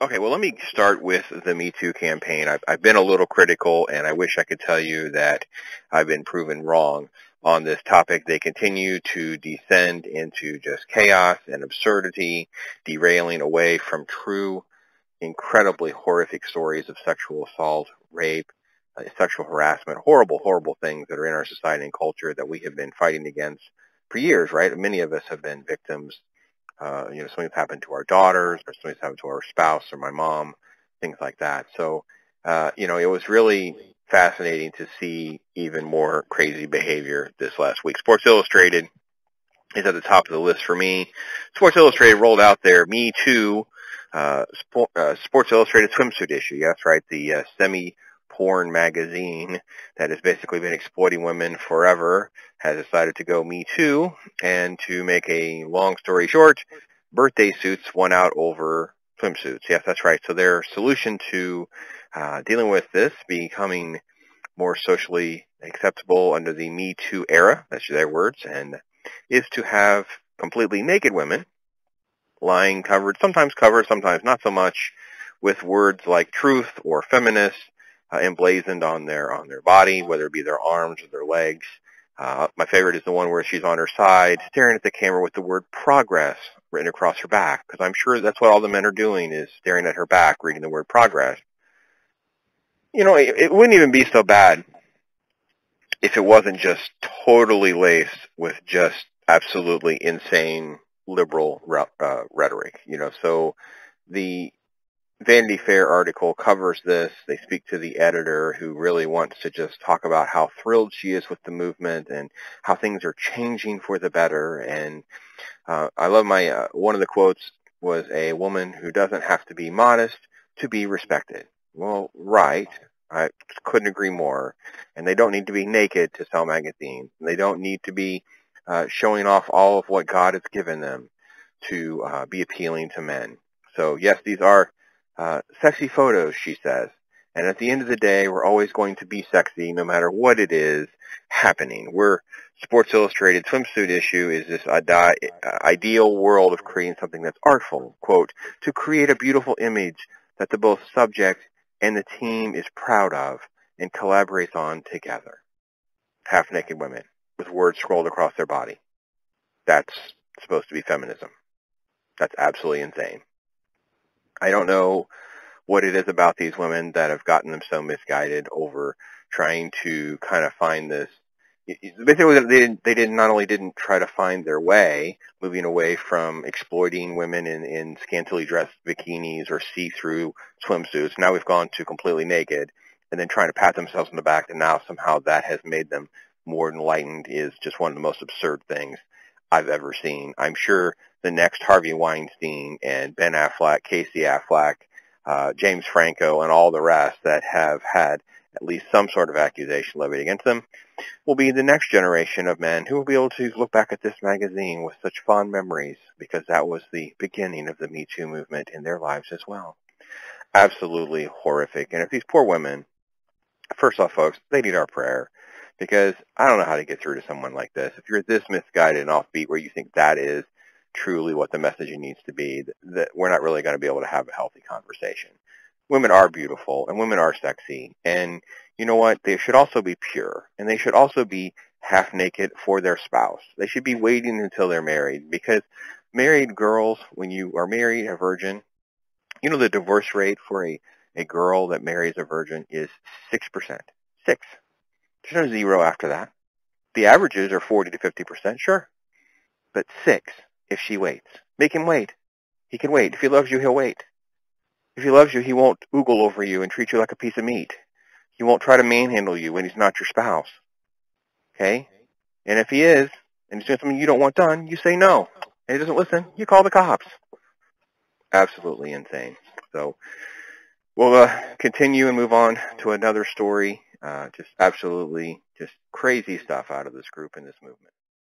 Okay, well, let me start with the Me Too campaign. I've been a little critical, and I wish I could tell you that I've been proven wrong on this topic. They continue to descend into just chaos and absurdity, derailing away from true, incredibly horrific stories of sexual assault, rape, sexual harassment, horrible, horrible things that are in our society and culture that we have been fighting against for years, right? Many of us have been victims. Something's happened to our daughters, or something's happened to our spouse or my mom, things like that. So, it was really fascinating to see even more crazy behavior this last week. Sports Illustrated is at the top of the list for me. Sports Illustrated rolled out their Me Too Sports Illustrated Swimsuit issue. Yeah, that's right, the semi-porn magazine that has basically been exploiting women forever has decided to go Me Too, and to make a long story short, birthday suits won out over swimsuits. Yes, that's right. So their solution to dealing with this becoming more socially acceptable under the Me Too era, that's their words, and is to have completely naked women lying sometimes covered, sometimes not so much, with words like truth or feminist emblazoned on their body, whether it be their arms or their legs. My favorite is the one where she's on her side, staring at the camera with the word progress written across her back, because I'm sure that's what all the men are doing, is staring at her back, reading the word progress. It wouldn't even be so bad if it wasn't just totally laced with just absolutely insane liberal rhetoric. So the Vanity Fair article covers this. They speak to the editor, who really wants to just talk about how thrilled she is with the movement and how things are changing for the better. And I love one of the quotes was, "A woman who doesn't have to be modest to be respected." Well, right. I couldn't agree more. And they don't need to be naked to sell magazines. They don't need to be showing off all of what God has given them to be appealing to men. So yes, these are sexy photos, she says. And at the end of the day, we're always going to be sexy no matter what it is happening. Sports Illustrated Swimsuit issue is this ideal world of creating something that's artful, quote, to create a beautiful image that the both subject and the team is proud of and collaborates on together. Half-naked women with words scrolled across their body. That's supposed to be feminism. That's absolutely insane. I don't know what it is about these women that have gotten them so misguided over trying to kind of find this. Basically, they not only didn't try to find their way, moving away from exploiting women in scantily dressed bikinis or see-through swimsuits. Now we've gone to completely naked, and then trying to pat themselves on the back, and now somehow that has made them more enlightened is just one of the most absurd things I've ever seen. I'm sure the next Harvey Weinstein and Ben Affleck, Casey Affleck, James Franco, and all the rest that have had at least some sort of accusation levied against them will be the next generation of men who will be able to look back at this magazine with such fond memories, because that was the beginning of the Me Too movement in their lives as well. Absolutely horrific. And if these poor women, first off, folks, they need our prayer, because I don't know how to get through to someone like this. If you're this misguided and offbeat where you think that is truly what the messaging needs to be, that we're not really going to be able to have a healthy conversation. Women are beautiful and women are sexy, and you know what? They should also be pure, and they should also be half naked for their spouse. They should be waiting until they're married, because married girls, when you are married a virgin, the divorce rate for a girl that marries a virgin is 6%. 6. There's no 0 after that. The averages are 40 to 50%, sure. But 6 if she waits. Make him wait. He can wait. If he loves you, he'll wait. If he loves you, he won't oogle over you and treat you like a piece of meat. He won't try to manhandle you when he's not your spouse. Okay? And if he is, and he's doing something you don't want done, you say no. And he doesn't listen, you call the cops. Absolutely insane. So we'll continue and move on to another story. Just absolutely just crazy stuff out of this group and this movement.